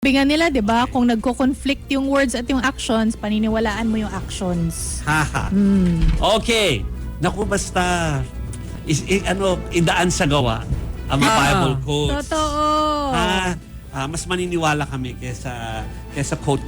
Sabi nga nila, di ba, kung nagko-conflict yung words at yung actions, paniniwalaan mo yung actions. Haha. Okay. Naku, basta idaan sa gawa ang mga Bible quotes. Totoo. Mas maniniwala kami kesa quote.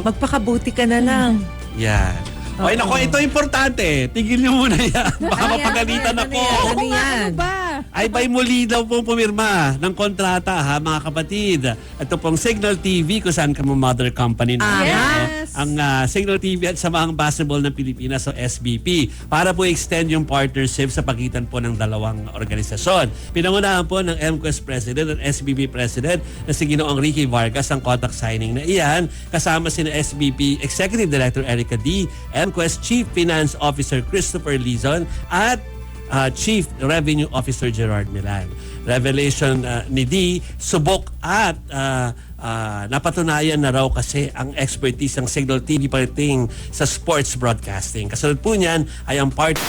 Magpakabuti ka na lang. Yan. Okay, naku, ito importante. Tigil niyo muna yan. Baka mapagalitan ako. Ano yan? Ano ba? Ay ba'y muli daw pong pumirma ng kontrata, ha, mga kapatid. Ito pong Signal TV, kung saan ka mo mother company na Yes. ang Signal TV at Samahang Basketball ng Pilipinas o SBP para po extend yung partnership sa pagitan po ng dalawang organisasyon. Pinangunahan po ng MQuest President at SBP President na si Ginoong Ricky Vargas ang contract signing na iyan, kasama si SBP Executive Director Erica D., MQuest Chief Finance Officer Christopher Lizon at Chief Revenue Officer Gerard Milan. Revelation ni D, subok at napatunayan na raw kasi ang expertise ng Signal TV pagdating sa sports broadcasting. Kasunod po niyan ay ang part...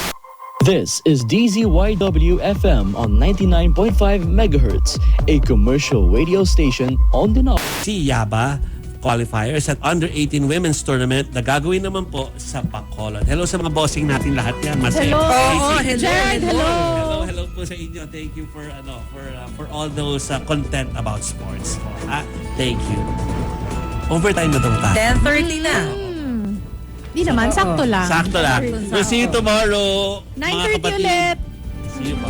This is DZYW-FM on 99.5 MHz, a commercial radio station on the north. Si Yaba qualifiers at under-18 women's tournament na gagawin naman po sa Bacolod. Hello sa mga bossing natin lahat yan. Hello. Jared, Hello po sa inyo. Thank you for all those content about sports. Thank you. Overtime na daw tayo. 10:30 na. Di naman, sakto lang. Sakto lang. We'll see you tomorrow. 9:30 ulit. See you po.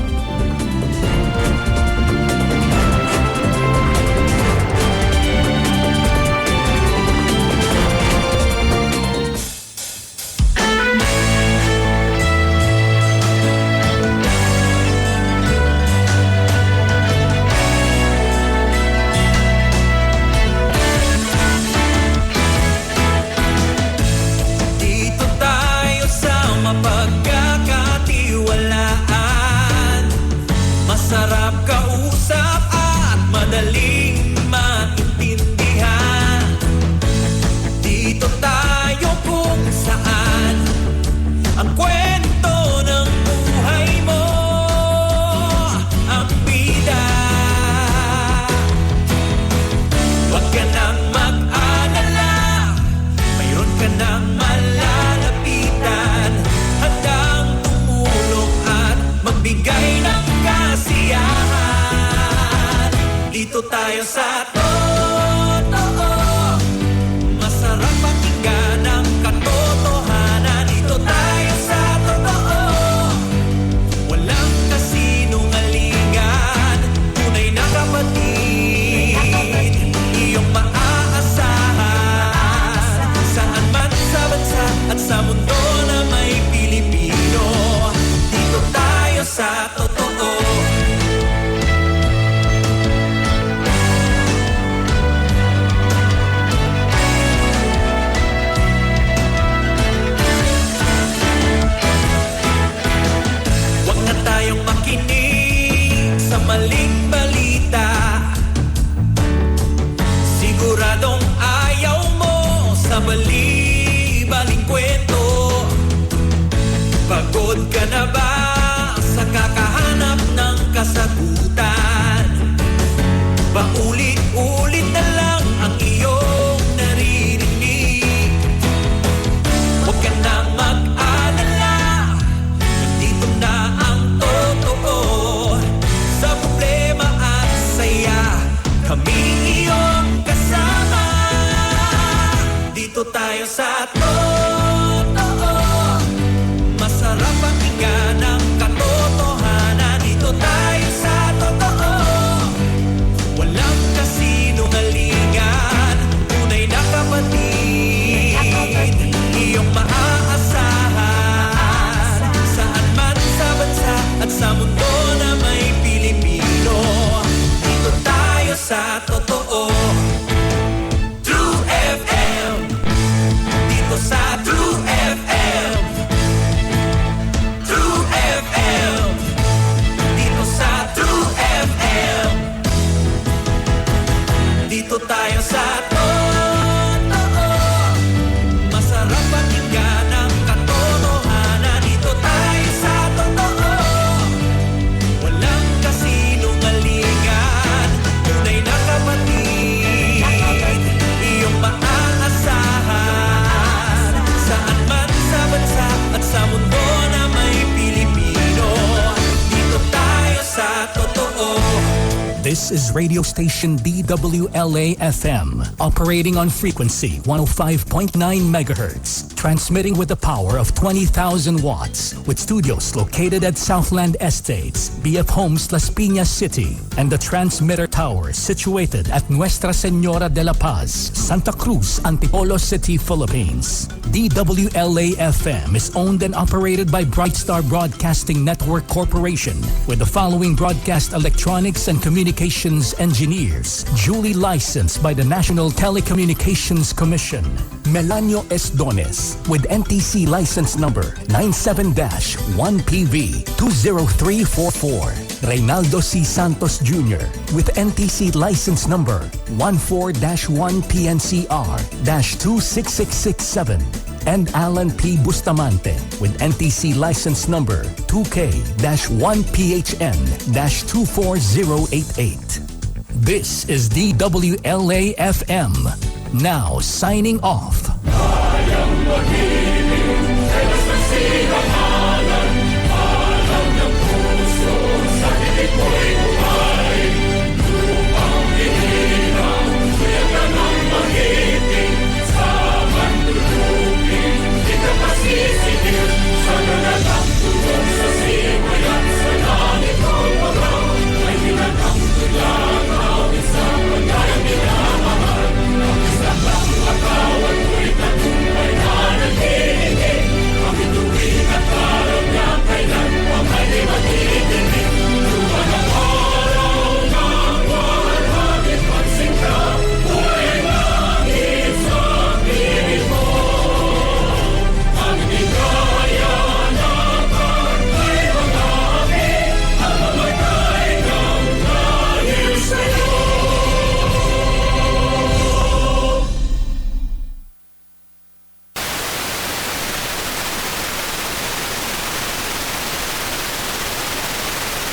Masarap kausap at madaling maintindihan. Dito tayo kung saan ang kwento ng buhay mo ang bida. Huwag ka nang mag-alala, mayroon ka nang malalapitan, handang tumulong at magbigay ng kasiyahan. Dito tayo sa totoo, masarap pakinggan ang katotohanan. Dito tayo sa totoo, walang kasinungalingan. Tunay na kapatid, iyong maaasahan. Saan man sa bansa at sa mundo na may Pilipino, dito tayo sa totoo. Huwag na tayong makinig sa maling balita. Siguradong ayaw mo sa bali-baling kwento. Pagod ka na ba sa kakahanap ng kasagutan? Paulit-ulit na lang ang iyong naririnig. Huwag ka nang mag-alala, nandito na ang totoo. Sa problema at saya, kami iyong kasama. Dito tayo sa totoo, masarap pakinggan ang katotohanan. Dito tayo sa totoo, walang kasinungalingan. Tunay na kapatid, iyong maaasahan. Saan man sa bansa at sa mundo na may Pilipino, dito tayo sa totoo. True FM, dito sa True FM. True FM, dito sa True FM. Dito tayo sa totoo, masarap pakinggan ang katotohanan. Dito tayo sa totoo, walang kasinungalingan. Tunay na kapatid, This is radio station DWLA-FM, operating on frequency 105.9 megahertz, transmitting with a power of 20,000 watts, with studios located at Southland Estates, BF Homes, Las Piñas City, and the transmitter tower situated at Nuestra Señora de la Paz, Santa Cruz, Antipolo City, Philippines. DWLA-FM is owned and operated by Brightstar Broadcasting Network Corporation, with the following broadcast electronics and communications engineers, duly licensed by the National Telecommunications Commission. Melanio Esdones, with NTC license number 97-1PV20344. Reynaldo C. Santos Jr., with NTC license number 14-1PNCR-26667. And Alan P. Bustamante, with NTC license number 2K-1PHN-24088. This is DWLA-FM. Now signing off.